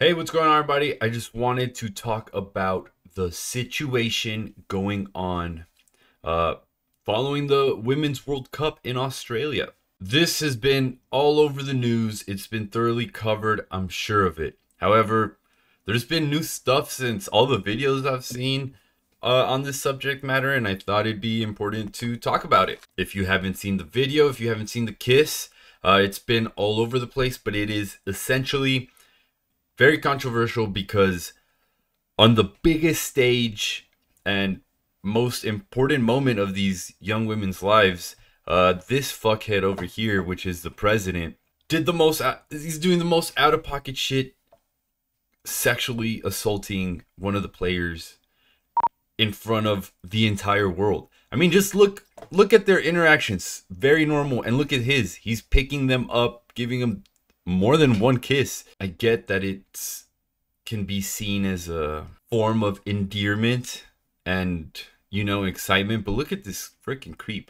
Hey, what's going on, everybody? I just wanted to talk about the situation going on uh, following the Women's World Cup in Australia. This has been all over the news. It's been thoroughly covered, I'm sure of it. However, there's been new stuff since all the videos I've seen on this subject matter, and I thought it'd be important to talk about it. If you haven't seen the video, if you haven't seen the kiss, it's been all over the place, but it is essentially very controversial because on the biggest stage and most important moment of these young women's lives, this fuckhead over here, which is the president, he's doing the most out-of-pocket shit, sexually assaulting one of the players in front of the entire world. I mean, just look at their interactions, very normal, and look at his. He's picking them up, giving them more than one kiss. I get that it can be seen as a form of endearment and, you know, excitement, but look at this freaking creep.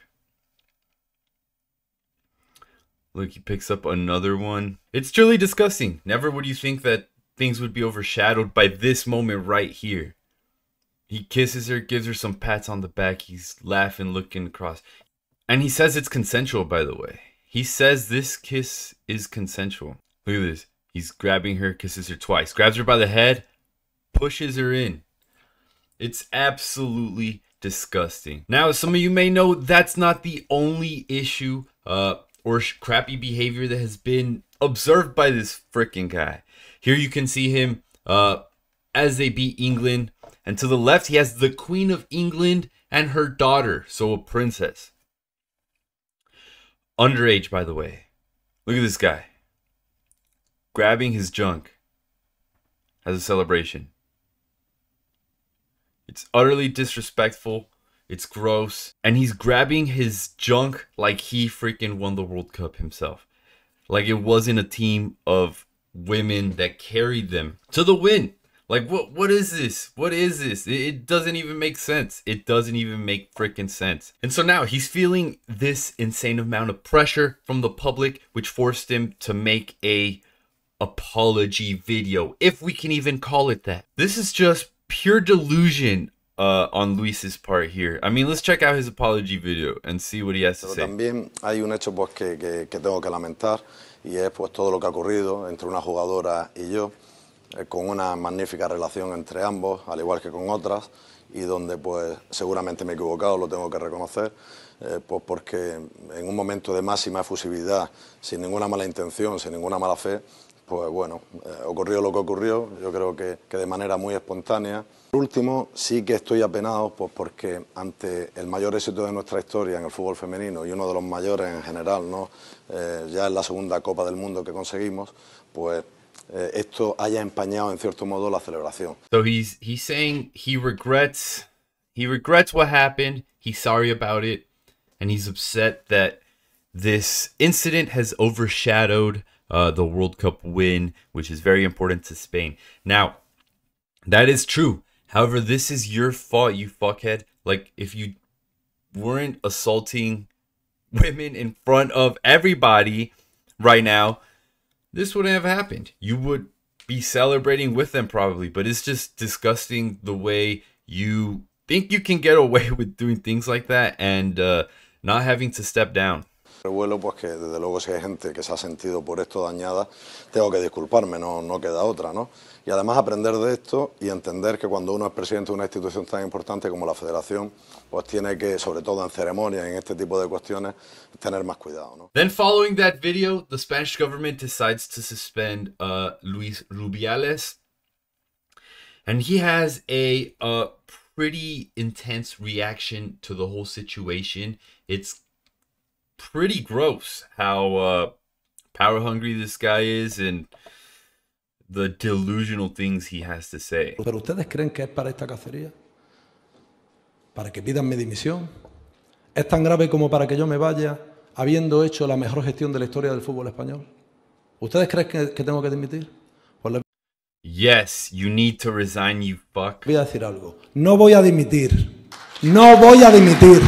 Look, he picks up another one. It's truly disgusting. Never would you think that things would be overshadowed by this moment right here. He kisses her, gives her some pats on the back. He's laughing, looking across. And he says it's consensual, by the way. He says this kiss is consensual. Look at this. He's grabbing her, kisses her twice. Grabs her by the head, pushes her in. It's absolutely disgusting. Now, some of you may know that's not the only issue or crappy behavior that has been observed by this freaking guy. Here you can see him as they beat England. And to the left, he has the Queen of England and her daughter, so a princess. Underage, by the way. Look at this guy grabbing his junk as a celebration. It's utterly disrespectful. It's gross. And he's grabbing his junk like he freaking won the World Cup himself. Like it wasn't a team of women that carried them to the win. Like, what is this? What is this? It doesn't even make sense. It doesn't even make freaking sense. And so now he's feeling this insane amount of pressure from the public, which forced him to make a apology video, if we can even call it that. This is just pure delusion on Luis's part here. I mean, let's check out his apology video and see what he has to say. También hay un hecho pues que tengo que lamentar, y es pues todo lo que ha ocurrido entre una jugadora y yo. Con una magnífica relación entre ambos, al igual que con otras, y donde pues seguramente me he equivocado, lo tengo que reconocer, pues porque en un momento de máxima efusividad, sin ninguna mala intención, sin ninguna mala fe, pues bueno, ocurrió lo que ocurrió, yo creo que de manera muy espontánea. Por último, sí que estoy apenado pues porque ante el mayor éxito de nuestra historia en el fútbol femenino y uno de los mayores en general, ¿no? Ya es la segunda Copa del Mundo que conseguimos, pues esto haya empañado en cierto modo la celebración. So he's saying he regrets what happened, he's sorry about it, and he's upset that this incident has overshadowed the World Cup win, which is very important to Spain. Now, that is true. However, this is your fault, you fuckhead. Like, if you weren't assaulting women in front of everybody right now, this wouldn't have happened. You would be celebrating with them probably, but it's just disgusting the way you think you can get away with doing things like that and not having to step down. Revuelo, pues que desde luego si hay gente que se ha sentido por esto dañada, tengo que disculparme, no queda otra, ¿no? Y además aprender de esto y entender que cuando uno es presidente de una institución tan importante como la Federación, pues tiene que, sobre todo en ceremonias, en este tipo de cuestiones, tener más cuidado, ¿no? Then following that video, the Spanish government decides to suspend Luis Rubiales. And he has a pretty intense reaction to the whole situation. It's pretty gross how power hungry this guy is and the delusional things he has to say. ¿Pero ustedes creen que es para esta cacería? ¿Para que pidan mi dimisión? ¿Es tan grave como para que yo me vaya habiendo hecho la mejor gestión de la historia del fútbol español? ¿Ustedes creen que tengo que dimitir? Pues les Yes, you need to resign, you fuck. voy a decir algo. No voy a dimitir. No voy a dimitir.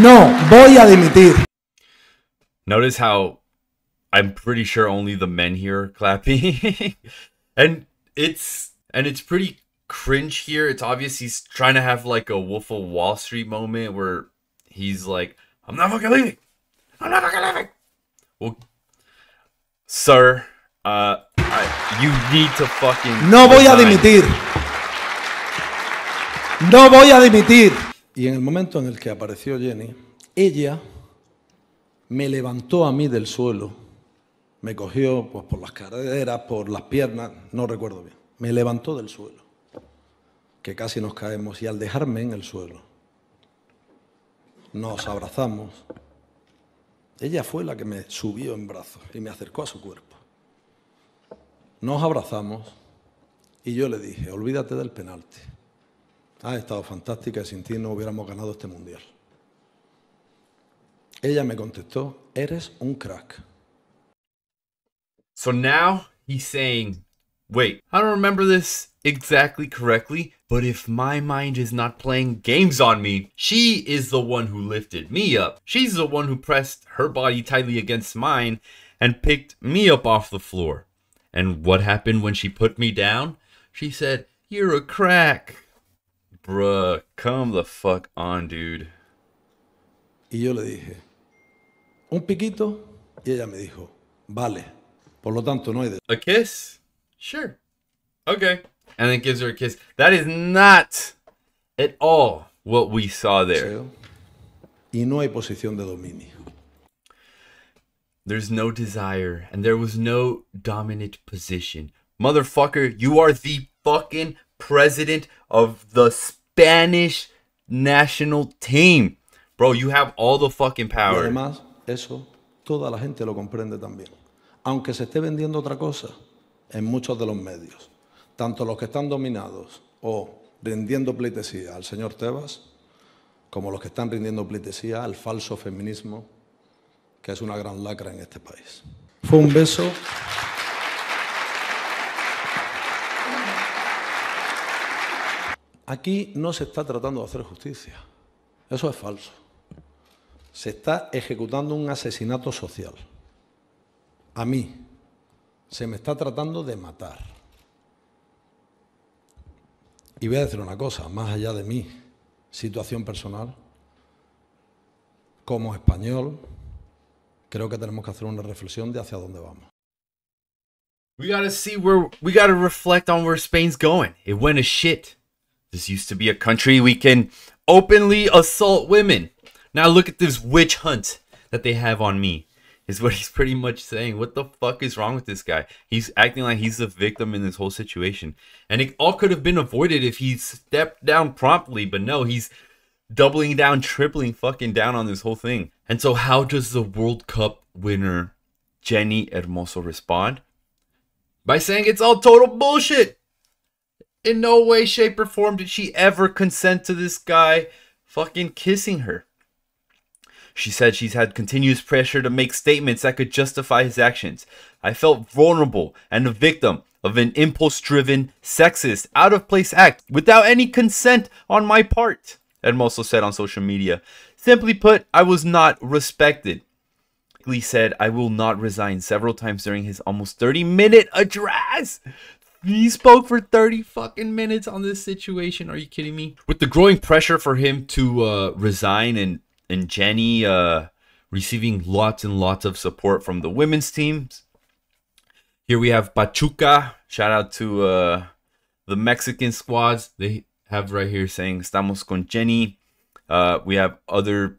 No voy a dimitir. Notice how I'm pretty sure only the men here are clapping. it's pretty cringe here. It's obvious he's trying to have like a Wolf of Wall Street moment where he's like, I'm not fucking leaving. I'm not fucking leaving. Well, sir, you need to fucking No voy a resign. dimitir. No voy a dimitir. Y en el momento en el que apareció Jenny, ella me levantó a mí del suelo. Me cogió pues, por las caderas, por las piernas, no recuerdo bien. Me levantó del suelo, que casi nos caemos. Y al dejarme en el suelo, nos abrazamos. Ella fue la que me subió en brazos y me acercó a su cuerpo. Nos abrazamos y yo le dije, olvídate del penalti. Has estado fantástica y sin ti no hubiéramos ganado este mundial. Ella me contestó, eres un crack. So now he's saying, wait, I don't remember this exactly correctly, but if my mind is not playing games on me, she is the one who lifted me up. She's the one who pressed her body tightly against mine and picked me up off the floor. And what happened when she put me down? She said, you're a crack. Bruh, come the fuck on, dude. Y yo le dije, un piquito, y ella me dijo, vale. Por lo tanto, no hay de... A kiss? Sure. Okay. And then gives her a kiss. That is not at all what we saw there. Y no hay posición de dominio. There's no desire, and there was no dominant position. Motherfucker, you are the fucking president of the Spanish national team. Bro, you have all the fucking Y power. además, eso, toda la gente lo comprende también. Aunque se esté vendiendo otra cosa en muchos de los medios, tanto los que están dominados o rindiendo pleitesía al señor Tebas, como los que están rindiendo pleitesía al falso feminismo, que es una gran lacra en este país. Fue un beso. Aquí no se está tratando de hacer justicia. Eso es falso. Se está ejecutando un asesinato social. A mí se me está tratando de matar. Y voy a decir una cosa, más allá de mi situación personal, como español, creo que tenemos que hacer una reflexión de hacia dónde vamos. We gotta reflect on where Spain's going. It went to shit. This used to be a country we can openly assault women. Now look at this witch hunt that they have on me, is what he's pretty much saying. What the fuck is wrong with this guy? He's acting like he's the victim in this whole situation. And it all could have been avoided if he stepped down promptly, but no, he's doubling down, tripling fucking down on this whole thing. And so how does the World Cup winner Jenny Hermoso respond? By saying it's all total bullshit. In no way, shape, or form did she ever consent to this guy fucking kissing her. She said she's had continuous pressure to make statements that could justify his actions. I felt vulnerable and a victim of an impulse-driven, sexist, out-of-place act without any consent on my part, Hermoso said on social media. Simply put, I was not respected. He said, I will not resign several times during his almost 30-minute address. He spoke for 30 fucking minutes on this situation. Are you kidding me? With the growing pressure for him to resign and Jenny receiving lots and lots of support from the women's teams. Here we have Pachuca. Shout out to the Mexican squads. They have right here saying Estamos con Jenny. We have other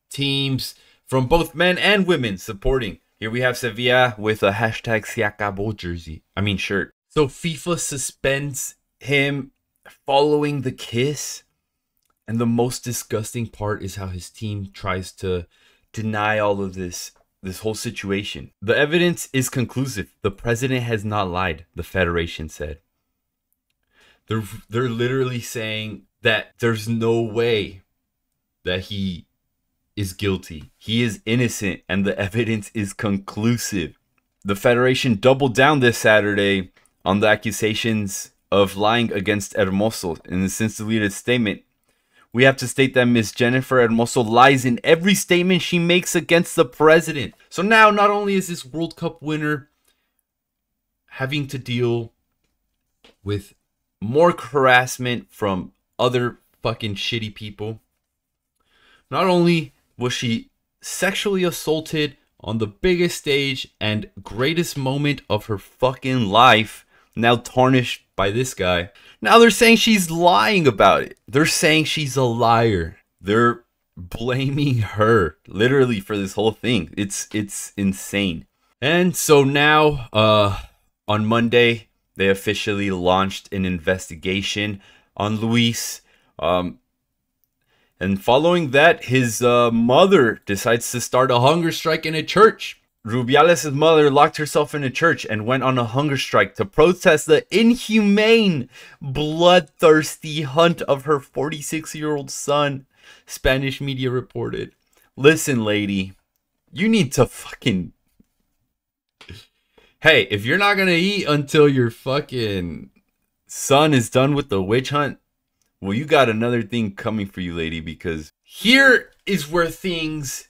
teams from both men and women supporting. Here we have Sevilla with a hashtag Se Acabó jersey. Shirt. So FIFA suspends him following the kiss. And the most disgusting part is how his team tries to deny all of this whole situation. The evidence is conclusive. The president has not lied, the federation said. They're literally saying that there's no way that he is guilty. He is innocent, and the evidence is conclusive. The federation doubled down this Saturday on the accusations of lying against Hermoso in the since deleted statement. We have to state that Ms. Jennifer Hermoso lies in every statement she makes against the president. So now, not only is this World Cup winner having to deal with more harassment from other fucking shitty people. Not only was she sexually assaulted on the biggest stage and greatest moment of her fucking life, now tarnished by this guy. Now they're saying she's lying about it. They're saying she's a liar. They're blaming her literally for this whole thing. It's insane. And so now on Monday they officially launched an investigation on Luis. And following that, his mother decides to start a hunger strike in a church. Rubiales' mother locked herself in a church and went on a hunger strike to protest the inhumane, bloodthirsty hunt of her 46-year-old son, Spanish media reported. Listen, lady, you need to fucking... Hey, if you're not gonna eat until your fucking son is done with the witch hunt, well, you got another thing coming for you, lady, because here is where things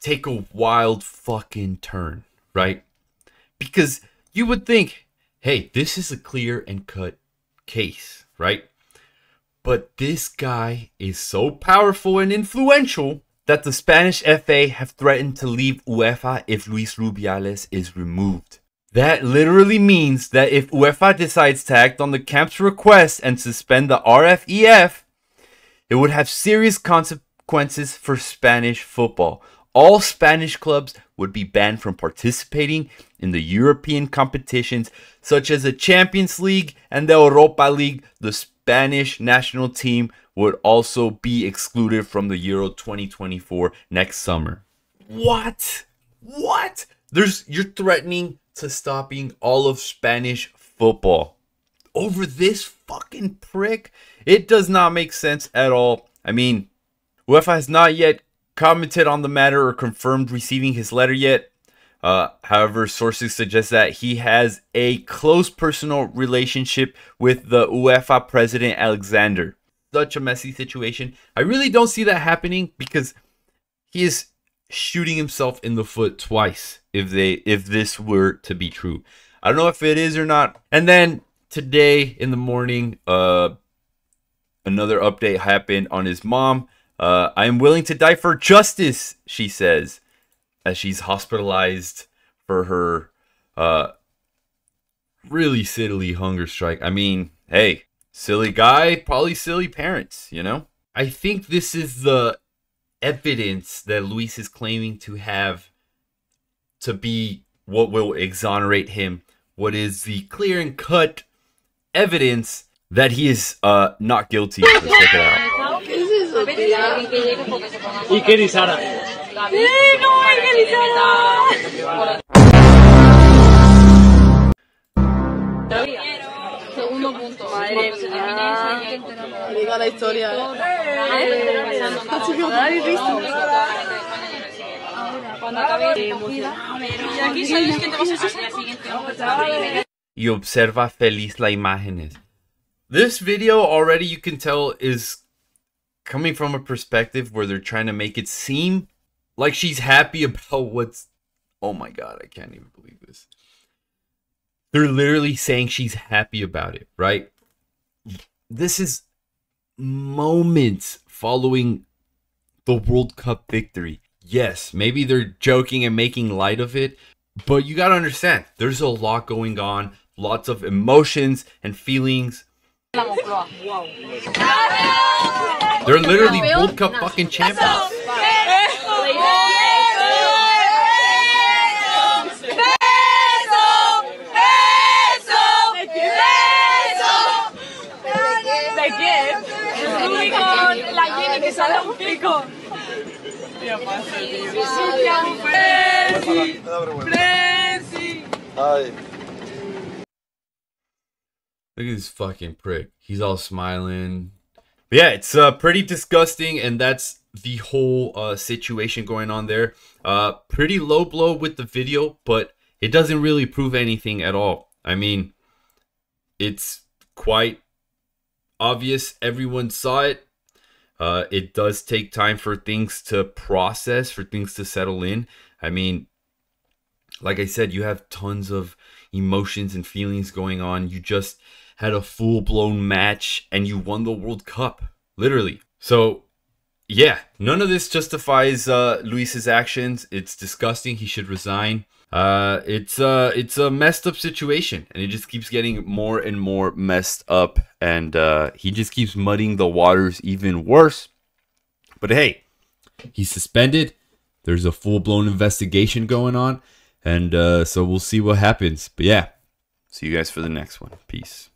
take a wild fucking turn, right? Because you would think, hey, this is a clear and cut case, right? But this guy is so powerful and influential that the Spanish FA have threatened to leave UEFA if Luis Rubiales is removed. That literally means that if UEFA decides to act on the camp's request and suspend the RFEF, it would have serious consequences for Spanish football. All Spanish clubs would be banned from participating in the European competitions such as the Champions League and the Europa League. The Spanish national team would also be excluded from the Euro 2024 next summer. What? What? You're threatening to stopping all of Spanish football over this fucking prick? It does not make sense at all. I mean, UEFA has not yet commented on the matter or confirmed receiving his letter yet. However, sources suggest that he has a close personal relationship with the UEFA president, Alexander. Such a messy situation. I really don't see that happening because he is shooting himself in the foot twice if this were to be true. I don't know if it is or not. And then today in the morning, another update happened on his mom. I am willing to die for justice, she says, as she's hospitalized for her really silly hunger strike. I mean, hey, silly guy, probably silly parents, you know? I think this is the evidence that Luis is claiming to have to be what will exonerate him. What is the clear and cut evidence that he is not guilty. Let's check it out. Segundo punto. Madre mía. Diga la historia. Cuando acabe y aquí sabes que te vas a hacer al siguiente. Y observa feliz las imágenes. This video already you can tell is coming from a perspective where they're trying to make it seem like she's happy about what's... Oh my god, I can't even believe this. They're literally saying she's happy about it, right? This is moments following the World Cup victory. Yes, maybe they're joking and making light of it, but you gotta understand, there's a lot going on, lots of emotions and feelings. They're literally World Cup fucking champions. Look at this fucking prick. He's all smiling. But yeah, it's pretty disgusting, and that's the whole situation going on there. Pretty low blow with the video, but it doesn't really prove anything at all. I mean, it's quite obvious. Everyone saw it. It does take time for things to process, for things to settle in. I mean, Like I said, you have tons of emotions and feelings going on. You just had a full-blown match and you won the World Cup, literally. So yeah, none of this justifies Luis's actions. It's disgusting. He should resign. It's a messed up situation, and it just keeps getting more and more messed up, and he just keeps muddying the waters even worse. But hey, he's suspended. There's a full-blown investigation going on, and so we'll see what happens. But yeah, see you guys for the next one. Peace.